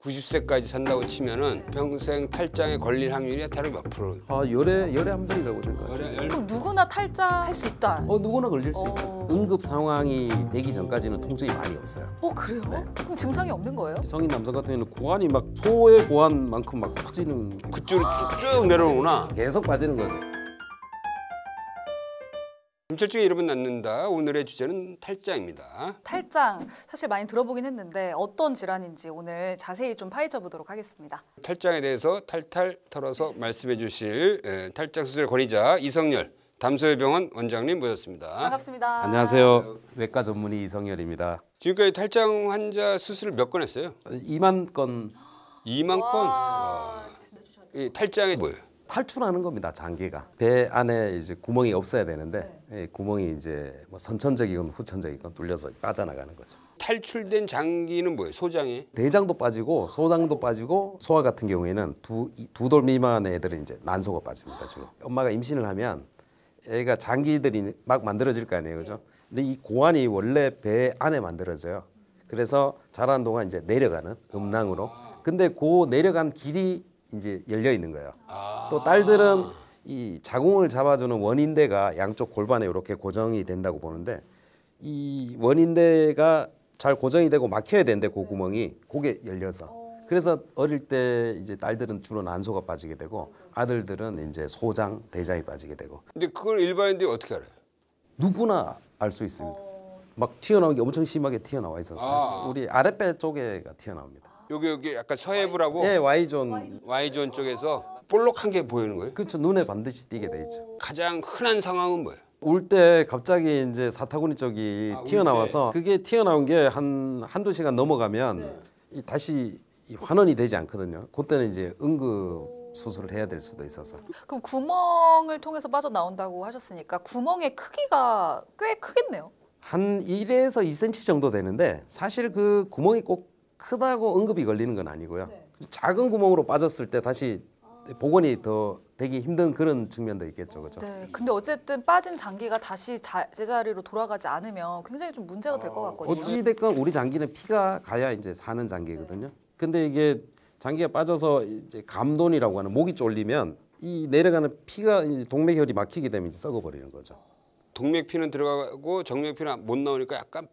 90세까지 산다고 치면은 평생 탈장에 걸릴 확률이 하루 몇 프로? 열에 한 번이라고 생각하시면. 그럼 누구나 탈장할 수 있다. 누구나 걸릴 수 있죠. 응급 상황이 되기 전까지는 통증이 많이 없어요. 그래요? 네. 그럼 증상이 없는 거예요? 성인 남성 같은 경우는 고환이 막 소의 고환만큼 막 퍼지는, 그쪽으로 쭉 내려오구나. 계속 빠지는 거죠. 임철중의 이름은 낳는다. 오늘의 주제는 탈장입니다. 탈장 사실 많이 들어보긴 했는데 어떤 질환인지 오늘 자세히 좀 파헤쳐 보도록 하겠습니다. 탈장에 대해서 탈탈 털어서 말씀해 주실 탈장 수술 권위자 이성열 담소의병원 원장님 모셨습니다. 반갑습니다. 안녕하세요. 외과 전문의 이성열입니다. 지금까지 탈장 환자 수술을 몇 건 했어요? 2만 건. 2만 건? 와. 이 탈장이 뭐예요? 탈출하는 겁니다. 장기가 배 안에 이제 구멍이 없어야 되는데 구멍이 이제 뭐 선천적이건 후천적이건 뚫려서 빠져나가는 거죠. 탈출된 장기는 뭐예요? 소장이? 대장도 빠지고 소장도 빠지고 소아 같은 경우에는 두 돌 미만의 애들은 이제 난소가 빠집니다. 주로 엄마가 임신을 하면 애가 장기들이 막 만들어질 거 아니에요, 그죠? 근데 이 고환이 원래 배 안에 만들어져요. 그래서 자라는 동안 이제 내려가는 음낭으로. 근데 그 내려간 길이 이제 열려 있는 거예요. 또 딸들은 이 자궁을 잡아주는 원인대가 양쪽 골반에 이렇게 고정이 된다고 보는데 이 원인대가 잘 고정이 되고 막혀야 되는데 그 구멍이 그게 열려서 그래서 어릴 때 이제 딸들은 주로 난소가 빠지게 되고 아들들은 이제 소장, 대장이 빠지게 되고. 근데 그걸 일반인들이 어떻게 알아요? 누구나 알 수 있습니다. 막 튀어나온 게 엄청 심하게 튀어나와 있었어요. 우리 아랫배 쪽에가 튀어나옵니다. 여기 약간 서해부라고? 예, Y존. Y존 쪽에서 볼록한 게 보이는 거예요? 그렇죠. 눈에 반드시 띄게 돼 있죠. 가장 흔한 상황은 뭐예요? 올 때 갑자기 이제 사타구니 쪽이 튀어나와서 그게 튀어나온 게 한두 시간 넘어가면 다시 환원이 되지 않거든요. 그때는 이제 응급 수술을 해야 될 수도 있어서. 그럼 구멍을 통해서 빠져나온다고 하셨으니까 구멍의 크기가 꽤 크겠네요. 한 1에서 2cm 정도 되는데 사실 그 구멍이 꼭 크다고 응급이 걸리는 건 아니고요. 작은 구멍으로 빠졌을 때 다시 복원이 더 되기 힘든 그런 측면도 있겠죠, 그렇죠? 네. 근데 어쨌든 빠진 장기가 다시 제자리로 돌아가지 않으면 굉장히 좀 문제가 될 것 같거든요. 어찌 됐건 우리 장기는 피가 가야 이제 사는 장기거든요. 근데 이게 장기가 빠져서 이제 감돈이라고 하는 목이 쫄리면 이 내려가는 피가 동맥혈이 막히게 되면 이제 썩어버리는 거죠. 동맥피는 들어가고 정맥피는 못 나오니까 약간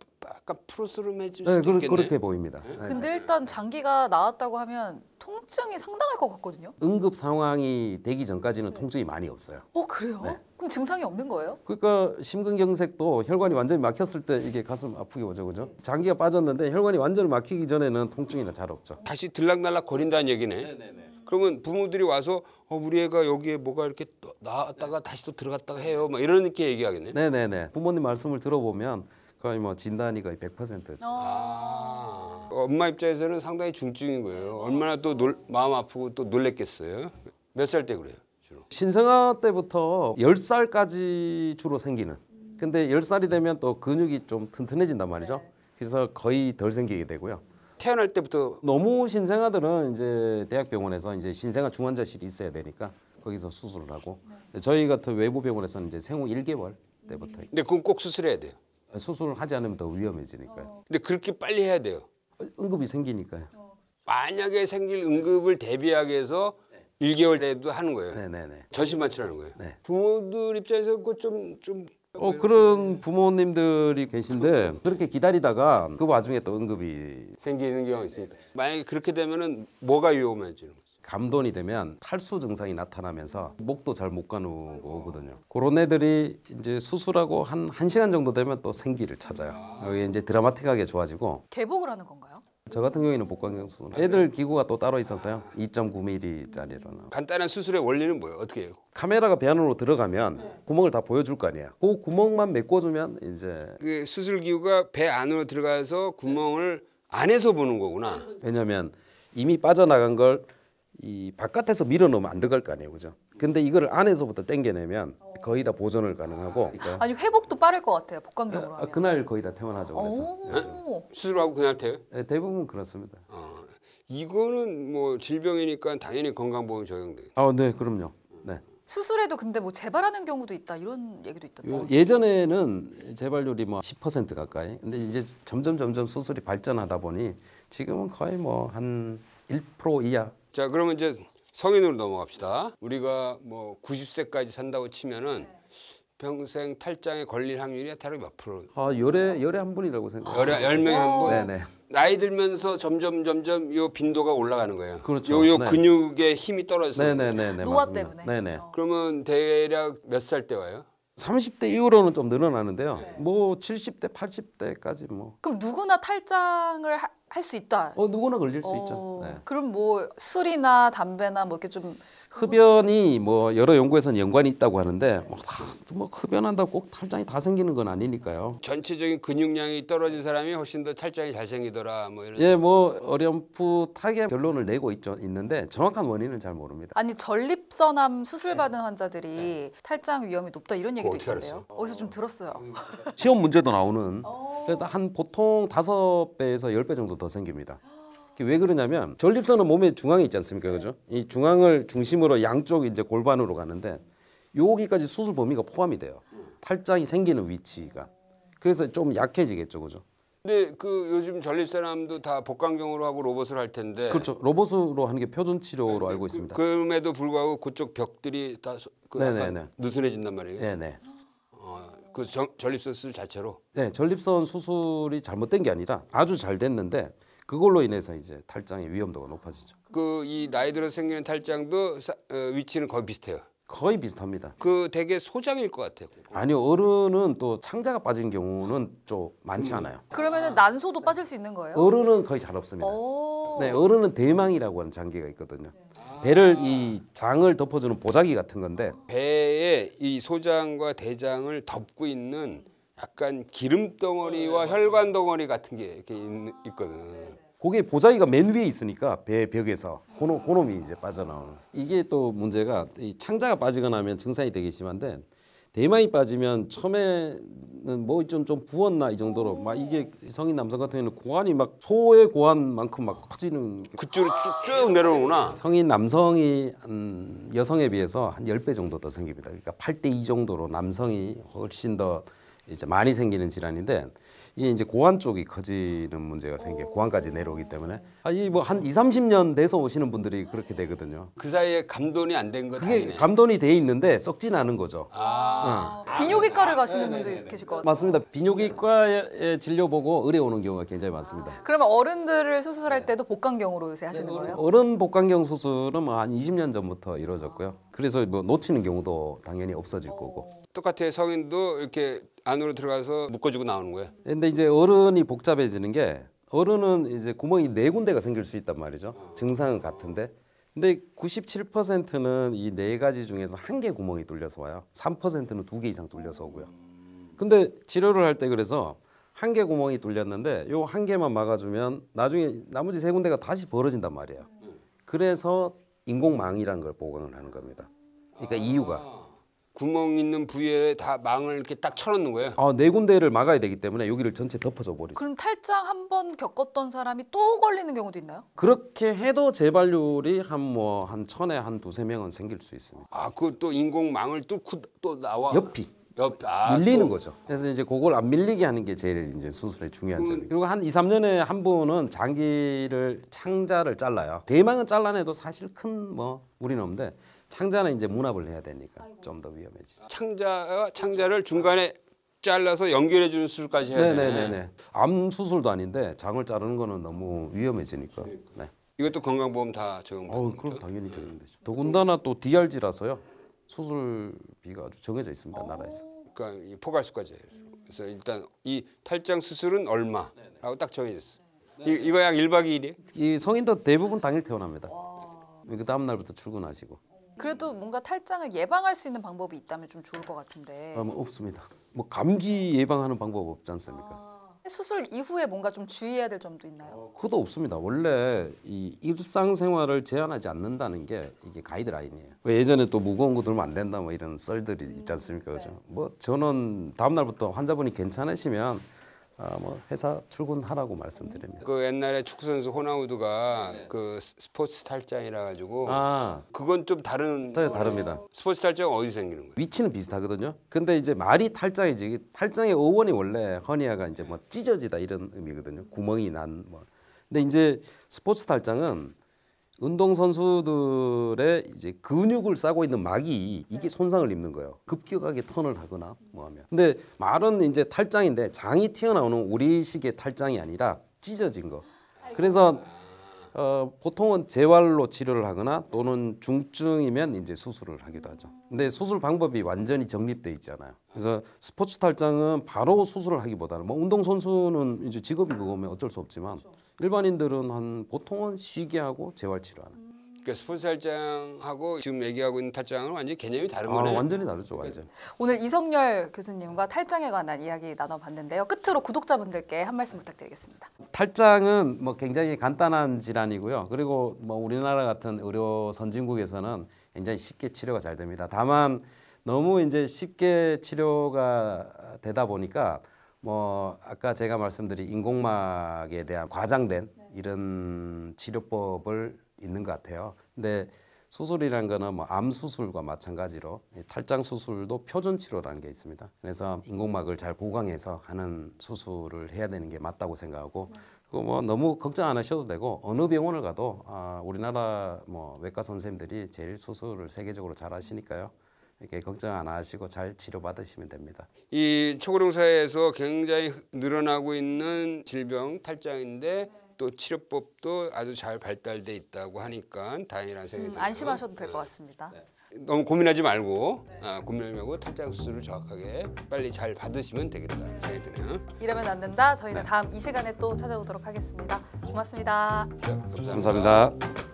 푸르스름해질 수도 있겠네. 그렇게 보입니다. 근데 일단 장기가 나왔다고 하면 통증이 상당할 것 같거든요. 응급 상황이 되기 전까지는 통증이 많이 없어요. 그래요? 네. 그럼 증상이 없는 거예요? 그러니까 심근경색도 혈관이 완전히 막혔을 때 이게 가슴 아프게 오죠, 그죠? 장기가 빠졌는데 혈관이 완전히 막히기 전에는 통증이나 잘 없죠. 다시 들락날락 거린다는 얘기네. 그러면 부모들이 와서 우리 애가 여기에 뭐가 이렇게 나왔다가 다시 또 들어갔다가 해요. 막 이렇게 얘기하겠네. 네네네. 부모님 말씀을 들어보면 거의 뭐 진단이 거의 100%. 엄마 입장에서는 상당히 중증인 거예요. 얼마나 또 마음 아프고 또 놀랬겠어요. 몇 살 때 그래요, 주로? 신생아 때부터 10살까지 주로 생기는. 근데 10살이 되면 또 근육이 좀 튼튼해진단 말이죠. 그래서 거의 덜 생기게 되고요. 태어날 때부터 노무 신생아들은 이제 대학병원에서 이제 신생아 중환자실이 있어야 되니까 거기서 수술을 하고 저희 같은 외부 병원에서는 이제 생후 1개월 때부터 근데 그건 꼭 수술해야 돼요. 수술을 하지 않으면 더 위험해지니까요. 근데 그렇게 빨리 해야 돼요. 응급이 생기니까요. 만약에 생길 응급을 대비하기 위해서 1개월 때도 하는 거예요. 네네네. 전신 마취를 하는 거예요. 네. 부모들 입장에서 그거 좀 그런 부모님들이 계신데 그렇게 기다리다가 그 와중에 또 응급이 생기는 경우가 있으니까. 만약에 그렇게 되면은 뭐가 위험해지는 거죠? 감돈이 되면 탈수 증상이 나타나면서 목도 잘 못 가누고 오거든요. 그런 애들이 이제 수술하고 한 1시간 정도 되면 또 생기를 찾아요. 여기 이제 드라마틱하게 좋아지고. 개복을 하는 건가요? 저 같은 경우에는 복강경 수술. 애들 기구가 또 따로 있어서요. 2.9mm짜리로는. 간단한 수술의 원리는 뭐예요? 어떻게 해요? 카메라가 배 안으로 들어가면 구멍을 다 보여줄 거 아니에요. 그 구멍만 메꿔주면 이제. 그 수술 기구가 배 안으로 들어가서 구멍을 안에서 보는 거구나. 왜냐하면 이미 빠져나간 걸 이 바깥에서 밀어넣으면 안 들어갈 거 아니에요, 그죠? 근데 이거를 안에서부터 당겨내면 거의 다 보존을 가능하고. 아니 회복도 빠를 것 같아요. 복강경으로 하면. 그날 거의 다 퇴원하죠. 그래서 수술하고 그날 돼요? 네, 대부분 그렇습니다. 이거는 뭐 질병이니까 당연히 건강보험 적용돼요. 네, 그럼요. 네. 수술에도 근데 뭐 재발하는 경우도 있다 이런 얘기도 있던데. 예전에는 재발률이 뭐 10% 가까이. 근데 이제 점점 수술이 발전하다 보니 지금은 거의 뭐 한 1% 이하. 자, 그러면 이제 성인으로 넘어갑시다. 우리가 뭐 90세까지 산다고 치면은 평생 탈장에 걸릴 확률이 대략 몇 프로? 열에 한 분이라고 생각해요. 10명에 한 분? 네네. 나이 들면서 점점 요 빈도가 올라가는 거예요. 그렇죠. 요 네. 근육의 힘이 떨어져서. 네네네. 노화 맞습니다. 때문에. 네네. 그러면 대략 몇 살 때 와요? 30대 이후로는 좀 늘어나는데요. 뭐 70대, 80대까지 뭐 그럼 누구나 탈장을 할 수 있다. 누구나 걸릴 수 있죠. 네. 그럼 뭐 술이나 담배나 뭐 이렇게 좀 흡연이 뭐 여러 연구에서는 연관이 있다고 하는데 뭐 흡연한다고 꼭 탈장이 다 생기는 건 아니니까요. 전체적인 근육량이 떨어진 사람이 훨씬 더 탈장이 잘 생기더라 뭐 이런. 예, 뭐 어렴풋하게 결론을 내고 있는데 정확한 원인은 잘 모릅니다. 아니 전립선암 수술 받은 환자들이 탈장 위험이 높다 이런 얘기도 어떻게 있던데요. 알았어? 어디서 좀 들었어요. 시험 문제도 나오는 그래도 한 보통 5배에서 10배 정도 더 생깁니다. 왜 그러냐면 전립선은 몸의 중앙에 있지 않습니까, 그죠? 이 중앙을 중심으로 양쪽 이제 골반으로 가는데 여기까지 수술 범위가 포함이 돼요. 탈장이 생기는 위치가. 그래서 좀 약해지겠죠, 그죠? 근데 그 요즘 전립선암도 다 복강경으로 하고 로봇을 할 텐데. 그렇죠. 로봇으로 하는 게 표준 치료로 알고 있습니다. 그럼에도 불구하고 그쪽 벽들이 다 네네네. 느슨해진단 말이에요. 네네. 그 전립선 수술 자체로. 네, 전립선 수술이 잘못된 게 아니라 아주 잘 됐는데 그걸로 인해서 이제 탈장의 위험도가 높아지죠. 그 이 나이 들어서 생기는 탈장도 위치는 거의 비슷해요. 거의 비슷합니다. 그 되게 소장일 것 같아요. 아니요, 어른은 또 창자가 빠진 경우는 좀 많지 않아요. 그러면은 난소도 빠질 수 있는 거예요? 어른은 거의 잘 없습니다. 오. 네, 어른은 대망이라고 하는 장기가 있거든요. 배를 이 장을 덮어주는 보자기 같은 건데 배에 이 소장과 대장을 덮고 있는 약간 기름 덩어리와 혈관 덩어리 같은 게 이렇게 있거든. 그게 보자기가 맨 위에 있으니까 배 벽에서 그놈이 이제 빠져나오는. 이게 또 문제가 이 창자가 빠지거나 하면 증상이 되게 심한데 대망이 빠지면 처음에는 뭐 좀 부었나 이 정도로 막 이게 성인 남성 같은 경우는 고환이 막 소의 고환만큼 막 커지는. 그쪽으로 쭉쭉 내려오구나. 성인 남성이 여성에 비해서 한 10배 정도 더 생깁니다. 그러니까 8대 2 정도로 남성이 훨씬 더 이제 많이 생기는 질환인데 이게 이제 고환 쪽이 커지는 문제가 생겨요. 고환까지 내려오기 때문에 이 뭐 한 2, 30년 돼서 오시는 분들이 그렇게 되거든요. 그 사이에 감돈이 안 된 거 그게 다행이네. 감돈이 돼 있는데 썩진 않은 거죠. 비뇨기과를 가시는 분도 계실 것 같아요. 맞습니다. 비뇨기과에 진료 보고 의뢰 오는 경우가 굉장히 많습니다. 그러면 어른들을 수술할 때도 복강경으로 요새 하시는 거예요? 어른 복강경 수술은 뭐 한 20년 전부터 이루어졌고요. 그래서 뭐 놓치는 경우도 당연히 없어질 거고. 똑같아. 성인도 이렇게 안으로 들어가서 묶어주고 나오는 거예요. 근데 이제 어른이 복잡해지는 게 어른은 이제 구멍이 4군데가 생길 수 있단 말이죠. 증상은 같은데. 근데 97%는 이 4가지 중에서 1개 구멍이 뚫려서 와요. 3%는 2개 이상 뚫려서 오고요. 근데 치료를 할 때 그래서 1개 구멍이 뚫렸는데 요 1개만 막아주면 나중에 나머지 3군데가 다시 벌어진단 말이에요. 그래서 인공망이라는 걸 보강을 하는 겁니다. 그러니까 이유가 구멍 있는 부위에 다 망을 이렇게 딱 쳐놓는 거예요. 4군데를 막아야 되기 때문에 여기를 전체 덮어줘 버리죠. 그럼 탈장 한 번 겪었던 사람이 또 걸리는 경우도 있나요? 그렇게 해도 재발률이 한 1000에 한 2~3명은 생길 수 있습니다. 그 또 인공망을 뚫고 또 나와. 옆이 밀리는 거죠. 그래서 이제 그걸 안 밀리게 하는 게 제일 이제 수술의 중요한 점이에요. 그리고 한 2, 3년에 한 분은 창자를 잘라요. 대망은 잘라내도 사실 큰 뭐 무리는 없는데 창자는 이제 문합을 해야 되니까 좀 더 위험해지죠. 창자와 창자를 중간에 잘라서 연결해 주는 수술까지 해야 되네. 네네네. 암 수술도 아닌데 장을 자르는 거는 너무 위험해지니까. 네. 이것도 건강보험 다 적용받는 그럼 거죠. 당연히 적용되죠. 더군다나 또 DRG라서요. 수술비가 아주 정해져 있습니다. 나라에서. 그러니까 이 포괄수까지 해요. 그래서 일단 이 탈장 수술은 얼마라고 딱 정해졌어. 이거 약 1박 2일이에요? 이 성인도 대부분 당일 퇴원합니다. 그 다음 날부터 출근하시고. 그래도 뭔가 탈장을 예방할 수 있는 방법이 있다면 좀 좋을 것 같은데 없습니다. 뭐 감기 예방하는 방법 없지 않습니까? 수술 이후에 뭔가 좀 주의해야 될 점도 있나요? 그것도 없습니다. 원래 이 일상생활을 제한하지 않는다는 게 이게 가이드라인이에요. 왜 예전에 또 무거운 거 들면 안 된다 뭐 이런 썰들이 있지 않습니까? 그죠? 뭐 저는 다음 날부터 환자분이 괜찮으시면 뭐 회사 출근하라고 말씀드립니다. 그 옛날에 축구 선수 호나우두가 그 스포츠 탈장이라 가지고 그건 좀 다릅니다. 스포츠 탈장은 어디 생기는 거예요? 위치는 비슷하거든요. 근데 이제 말이 탈장이지 탈장의 어원이 원래 허니아가 이제 뭐 찢어지다 이런 의미거든요. 구멍이 난 뭐. 근데 이제 스포츠 탈장은 운동 선수들의 이제 근육을 싸고 있는 막이 이게 손상을 입는 거예요. 급격하게 턴을 하거나 뭐 하면. 근데 말은 이제 탈장인데 장이 튀어나오는 우리식의 탈장이 아니라 찢어진 거. 그래서 보통은 재활로 치료를 하거나 또는 중증이면 이제 수술을 하기도 하죠. 근데 수술 방법이 완전히 정립돼 있잖아요. 그래서 스포츠 탈장은 바로 수술을 하기보다는 뭐 운동 선수는 이제 직업이 그거면 어쩔 수 없지만 일반인들은 보통은 쉬게 하고 재활 치료하는. 그러니까 스포츠 탈장하고 지금 얘기하고 있는 탈장은 완전히 개념이 다른 거네. 완전히 다르죠, 완전. 오늘 이성열 교수님과 탈장에 관한 이야기 나눠봤는데요. 끝으로 구독자분들께 한 말씀 부탁드리겠습니다. 탈장은 뭐 굉장히 간단한 질환이고요. 그리고 뭐 우리나라 같은 의료 선진국에서는 굉장히 쉽게 치료가 잘 됩니다. 다만 너무 이제 쉽게 치료가 되다 보니까 뭐 아까 제가 말씀드린 인공막에 대한 과장된 이런 치료법을 있는 것 같아요. 근데 수술이란 거는 뭐 암 수술과 마찬가지로 이 탈장 수술도 표준 치료라는 게 있습니다. 그래서 인공막을 잘 보강해서 하는 수술을 해야 되는 게 맞다고 생각하고 그리고 뭐 너무 걱정 안 하셔도 되고 어느 병원을 가도 우리나라 뭐 외과 선생님들이 제일 수술을 세계적으로 잘 하시니까요. 이렇게 걱정 안 하시고 잘 치료받으시면 됩니다. 이 초고령 사회에서 굉장히 늘어나고 있는 질병 탈장인데 또 치료법도 아주 잘 발달돼 있다고 하니까 다행이라는 생각이 들어요. 안심하셔도 될 것 같습니다. 너무 고민하지 말고 고민하지 말고 탈장 수술을 정확하게 빨리 잘 받으시면 되겠다는 생각이 드네요. 이러면 안 된다. 저희는 다음 이 시간에 또 찾아오도록 하겠습니다. 고맙습니다. 자, 감사합니다. 감사합니다.